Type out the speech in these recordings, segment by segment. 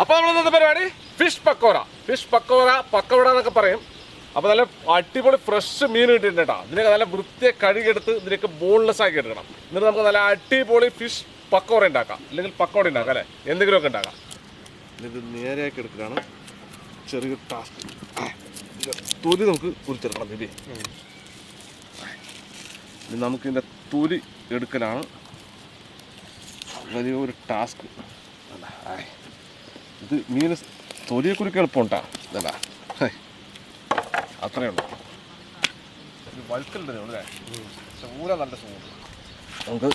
അപ്പോൾ നമ്മൾ ഇന്നത്തെ പരിപാടി ഫിഷ് പക്കോറ. പക്കോട എന്നൊക്കെ പറയും. അപ്പോൾ നല്ല അടിപൊളി ഫ്രഷ് മീൻ കിട്ടിയിട്ടുണ്ട് കേട്ടോ. ഇതിനൊക്കെ നല്ല വൃത്തിയെ കഴുകിയെടുത്ത് ഇതിനൊക്കെ ബോൺലെസ് ആക്കി എടുക്കണം. എന്നിട്ട് നമുക്ക് നല്ല അടിപൊളി ഫിഷ് പക്കോറ ഉണ്ടാക്കാം, അല്ലെങ്കിൽ പക്കോട ഉണ്ടാക്കാം അല്ലേ, എന്തെങ്കിലുമൊക്കെ ഉണ്ടാക്കാം. ഇത് നേരെയാക്കി എടുക്കുകയാണ് ചെറിയ ടാസ്ക്. തൊലി നമുക്ക് കുറിച്ചെടുക്കണം. ബേബി നമുക്കിതിൻ്റെ തൊലി എടുക്കലാണ് വലിയൊരു ടാസ്ക്. ഇത് മീൻ തൊലിയെ കുറിക്ക് എളുപ്പമുണ്ടാ ഇതല്ല, അത്രയുള്ളൂ. ഇത് വഴുക്കലുണ്ട് അല്ലേ, ചൂര നല്ല ചൂട്. നമുക്ക്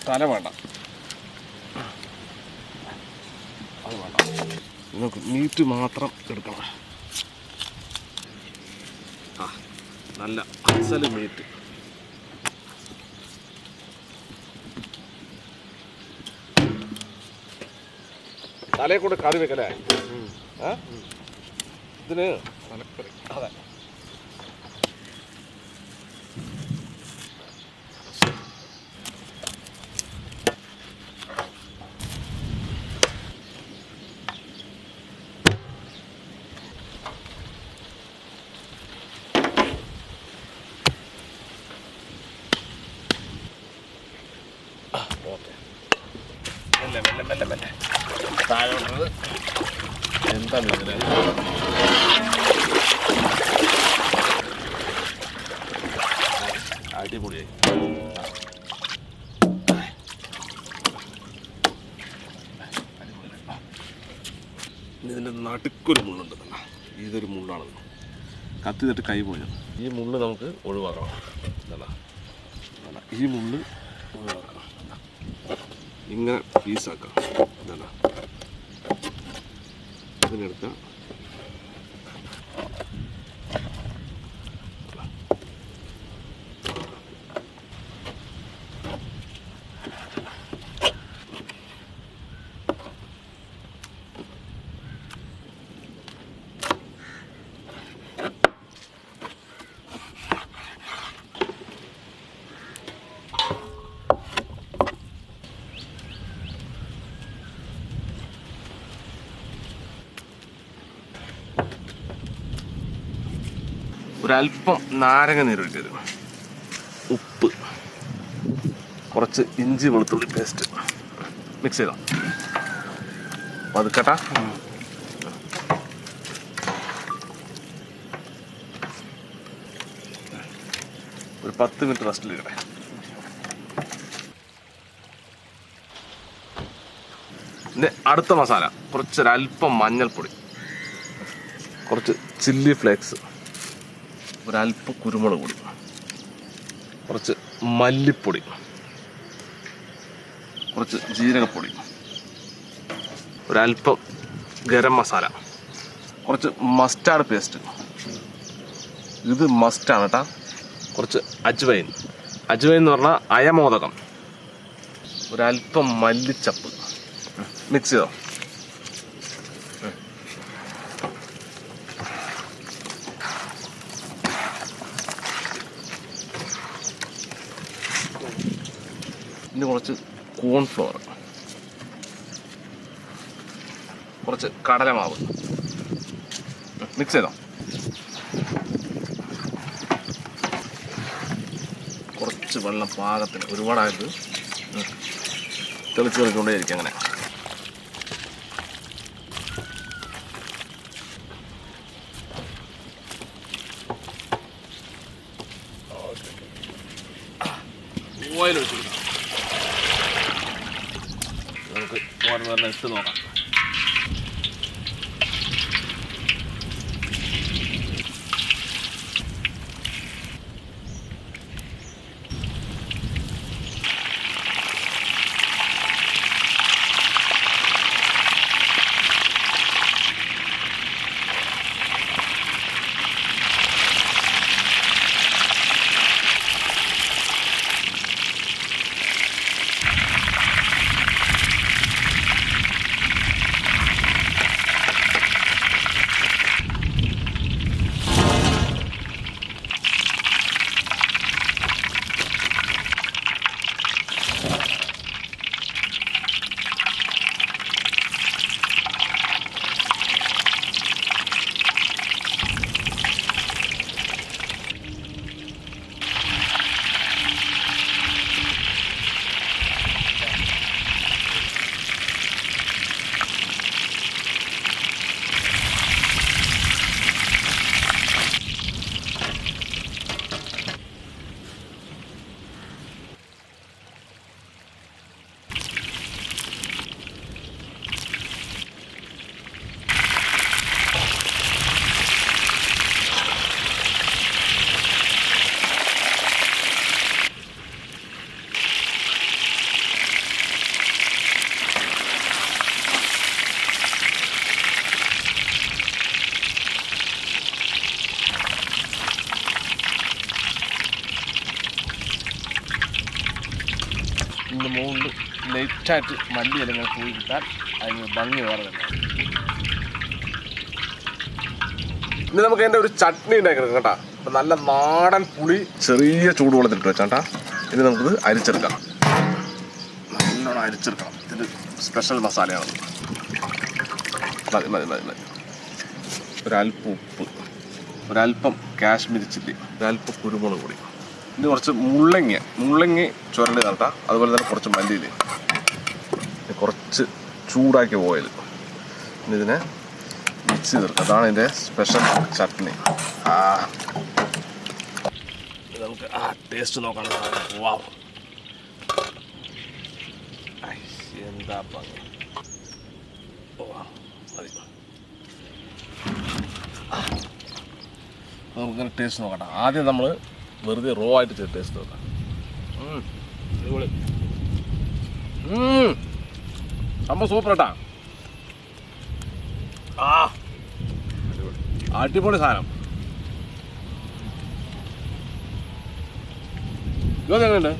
തല വേണ്ട, അത് വേണ്ട, നമുക്ക് മീറ്റ് മാത്രം എടുക്കണം. ആ നല്ല അസൽ മീറ്റ്. തലയെ കൂടെ കറി വെക്കല്ലേ ഇതിന് തലക്കറി. അതെ, ഓക്കെ. മെല്ലെ മെല്ലെ മെല്ലെ മെല്ലെ താഴോട്ടത് എന്താ മീനിന് അടിപൊളിയായി. ഇതിൻ്റെ നടുക്കൊരു മുള്ളുണ്ട്. ഇതൊരു മുള്ളാണത്, കത്തി തട്ട് കൈ പോയി. ഈ മുള്ള് നമുക്ക് ഒഴിവാക്കണം. ഈ മുള്ള് ഒഴിവാക്കണം. ഇങ്ങനെ പീസാക്കാം. ഇതിനെടുക്കാം. ഒരല്പം നാരങ്ങ നീരൊഴിക്കരുത്, ഉപ്പ്, കുറച്ച് ഇഞ്ചി വെളുത്തുള്ളി പേസ്റ്റ് മിക്സ് ചെയ്താൽ പതുക്കട്ട. ഒരു 10 മിനിറ്റ് റെസ്റ്റിലിരിക്കട്ടെ. പിന്നെ അടുത്ത മസാല, കുറച്ചൊരല്പം മഞ്ഞൾപ്പൊടി, കുറച്ച് ചില്ലി ഫ്ലേക്സ്, ഒരല്പം കുരുമുളക് പൊടി, കുറച്ച് മല്ലിപ്പൊടി, കുറച്ച് ജീരകപ്പൊടി, ഒരല്പം ഗരം മസാല, കുറച്ച് മസ്റ്റാർഡ് പേസ്റ്റ്, ഇത് മസ്റ്റാണ് കേട്ടോ, കുറച്ച് അജ്വൈൻ എന്ന് പറഞ്ഞാൽ അയമോദകം, ഒരല്പം മല്ലിച്ചപ്പ് മിക്സ് ചെയ്തോ. ഇനി കുറച്ച് കോൺഫ്ലോർ, കുറച്ച് കടലമാവ് മിക്സ് ചെയ്തോ. കുറച്ച് വെള്ളം പാകത്തിന്, ഒരുപാടായിട്ട് തെളിച്ച് കളിക്കൊണ്ടേയിരിക്കും. അങ്ങനെ ഓയിൽ ഒഴിച്ച് കൊടുക്കാം. നമുക്ക് ഓരോന്ന് ഇട്ട് നോക്കാം. ഇതിൻ്റെ മുകളിൽ ലൈറ്റായിട്ട് മല്ലി ഇലങ്ങൾ തൂക്കി കിട്ടാൻ അതിന് ഭംഗി വേറെ തന്നെ. ഇനി നമുക്ക് അതിൻ്റെ ഒരു ചട്നി ഉണ്ടാക്കിയെടുക്കാം കേട്ടോ. അപ്പം നല്ല നാടൻ പുളി ചെറിയ ചൂടുവെള്ളത്തിലിട്ട് വെച്ചാട്ടാ. ഇനി നമുക്കിത് അരിച്ചെടുക്കാം. നല്ലോണം അരിച്ചെടുക്കണം. ഇത് സ്പെഷ്യൽ മസാലയാണ്. മതി മതി മതി മതി. ഒരല്പം ഉപ്പ്, ഒരല്പം കാശ്മീരി ചില്ലി, ഒരല്പം കുരുമുളക് പൊടി, ഇനി കുറച്ച് മുള്ളങ്ങി ചുരണ്ടി നടത്താം. അതുപോലെ തന്നെ കുറച്ച് മല്ലിയിൽ, കുറച്ച് ചൂടാക്കിയ ഓയിൽ. ഇനി ഇതിനെ മിക്സ് ചെയ്തെടുക്കാം. അതാണ് ഇതിൻ്റെ സ്പെഷ്യൽ ചട്നി. നമുക്ക് ടേസ്റ്റ് നോക്കാം. വാവ്, എന്താ മതി. നമുക്കിങ്ങനെ ടേസ്റ്റ് നോക്കട്ടെ. ആദ്യം നമ്മൾ വെറുതെ റോ ആയിട്ട് ടേസ്റ്റ് നോക്കാം. സംഭവം സൂപ്പർ കേട്ടാ. അടിപൊളി സാധനം. ഇതെങ്ങനെയുണ്ട്?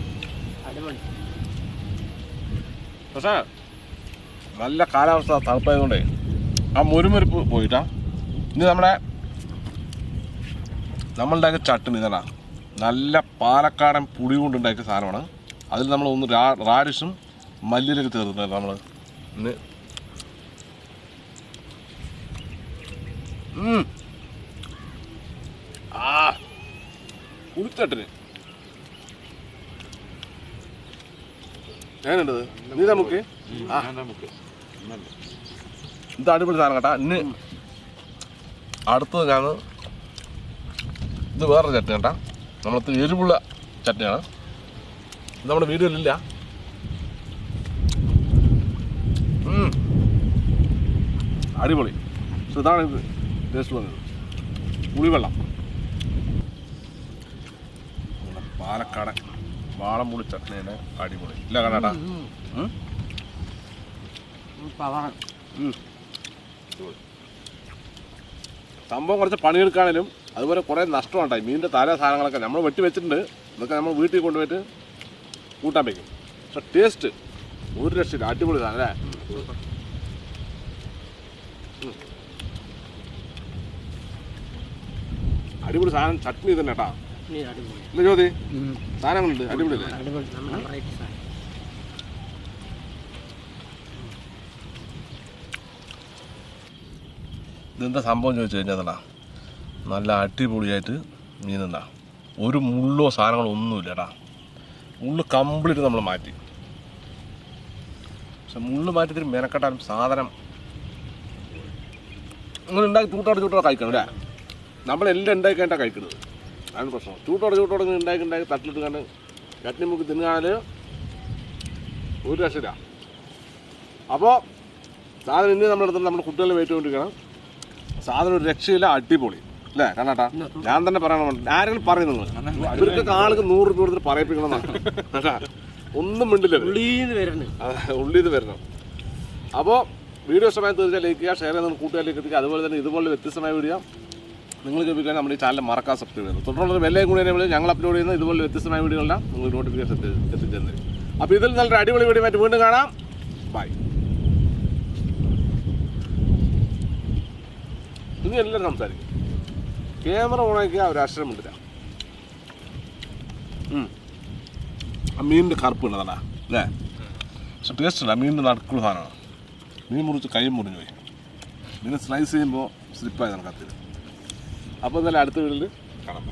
പക്ഷേ നല്ല കാലാവസ്ഥ തണുപ്പായതുകൊണ്ടേ ആ മുരുമുരിപ്പ് പോയിട്ടാ. ഇനി നമ്മളുണ്ടാക്കിയ ചട്നി ഇതാണ്. നല്ല പാലക്കാടൻ പുളി കൊണ്ടുണ്ടാക്കിയ സാധനമാണ്. അതിൽ നമ്മൾ ഒന്ന് റാഡിഷും മല്ലിയിലൊക്കെ ചേർത്തിട്ടുണ്ട് നമ്മൾ. ഇന്ന് പുളിച്ചട്ടിന് എങ്ങനെയുണ്ടത്? നീ നമുക്ക് ഇത് അടിപൊളി സാധനം കേട്ടാ. ഇന്ന് അടുത്തത് ഇത് വേറൊരു ചട്നി കേട്ടാ. നമ്മളത് എരിവുള്ള ചട്നിയാണ്. ഇത് നമ്മുടെ വീഡിയോയിലില്ല. അടിപൊളി. പക്ഷെ ഇതാണ് ഇത് ടേസ്റ്റ് വന്നത്. പുളിവെള്ളം, പാലക്കാടൻ വാളംപുളി ചട്നിയുടെ അടിപൊളി ഇല്ല കണ്ടാ. സംഭവം കുറച്ച് പണിയെടുക്കാണേലും അതുപോലെ കുറേ നഷ്ടമുണ്ടായി. മീനിൻ്റെ തല സാധനങ്ങളൊക്കെ നമ്മൾ വെട്ടി വെച്ചിട്ടുണ്ട്. ഇതൊക്കെ നമ്മൾ വീട്ടിൽ കൊണ്ടുപോയിട്ട് കൂട്ടാൻ വയ്ക്കും. പക്ഷെ ടേസ്റ്റ് ഒരു രക്ഷയില്ല. അടിപൊളി സാധനം അല്ലേ? അടിപൊളി സാധനം. ചട്നി തന്നെ കേട്ടാ. ഇല്ല ജ്യോതി, സാധനങ്ങളുണ്ട്. അടിപൊളി അല്ലേ? ഇതെന്താ സംഭവം ചോദിച്ചു കഴിഞ്ഞാൽ നല്ല അടിപൊളിയായിട്ട് മീനെന്താ ഒരു മുള്ളോ സാധനങ്ങളോ ഒന്നുമില്ല കേട്ടാ. മുള്ള് കംപ്ലീറ്റ് നമ്മൾ മാറ്റി. പക്ഷെ മുള്ള് മാറ്റി മെനക്കെട്ടാലും സാധനം നിങ്ങൾ ഉണ്ടാക്കി ചൂട്ടോടെ കഴിക്കണം അല്ലേ? നമ്മളെല്ലാം ഉണ്ടാക്കിയിട്ടാണ് കഴിക്കുന്നത്. അതാണ് പ്രശ്നം. ചൂട്ടോടെ ഉണ്ടാക്കി തട്ടിലിട്ട് കണ്ട് ചട്നി മുക്കി തിന്നുകാണാൽ ഒരു രക്ഷയില്ല. അപ്പോൾ സാധനം ഇനി നമ്മളെടുത്ത് നമ്മുടെ കുട്ടികളെ വെയിറ്റുകൊണ്ടിരിക്കണം. സാധനം ഒരു രക്ഷയില്ല. അടിപൊളി അല്ലേ കണ്ണാട്ടാ? ഞാൻ തന്നെ പറയണം. ആരെങ്കിലും പറയുന്നു ഇവർക്കൊക്കെ ആൾക്ക് 100 രൂപ കൊടുത്തിട്ട് പറയിപ്പിക്കണം. ഒന്നും മിണ്ടില്ല. ഉള്ളീന്ന് വരണം. അപ്പോൾ വീഡിയോ ഇഷ്ടമായി തീർച്ചയായും ലൈക്ക് ചെയ്യുക, ഷെയർ ചെയ്യുന്ന കൂട്ടുകാരിലേക്ക് എത്തിക്കുക. അതുപോലെ തന്നെ ഇതുപോലെ വ്യത്യസ്തമായ വീഡിയോ നിങ്ങൾ ലഭിക്കാൻ നമ്മുടെ ഈ ചാനൽ മറക്കാൻ സബ്സ്ക്രൈബ് ചെയ്യുന്നത്. തുടർന്നുള്ള വെല്ലയും കൂടി ഞങ്ങൾ അപ്ലോഡ് ചെയ്യുന്ന ഇതുപോലെ വ്യത്യസ്തമായ വീഡിയോകളെല്ലാം നിങ്ങൾ നോട്ടിഫിക്കേഷൻ എത്തിച്ചേരുന്നത്. അപ്പോൾ ഇതിൽ നല്ലൊരു അടിപൊളി വീഡിയോ ആയിട്ട് വീണ്ടും കാണാം. ബൈ. ഇനി എല്ലാവരും സംസാരിക്കും. ക്യാമറ ഓണാക്കിയാൽ ഒരു അക്ഷരം മിണ്ടില്ല. ആ മീനിൻ്റെ കറുപ്പ് ഉള്ളതാണ് അല്ലേ? പക്ഷെ ടേസ്റ്റ് ഇല്ല. മീനിൻ്റെ നടുക്കുള്ള സാധനമാണ്. മീൻ മുറിച്ച് കൈ മുറിഞ്ഞു പോയി. മീൻ സ്ലൈസ് ചെയ്യുമ്പോൾ സ്ലിപ്പായി നമുക്ക് കത്തില്ല. അപ്പോൾ എന്തായാലും അടുത്ത വീട്ടിൽ കാണാൻ.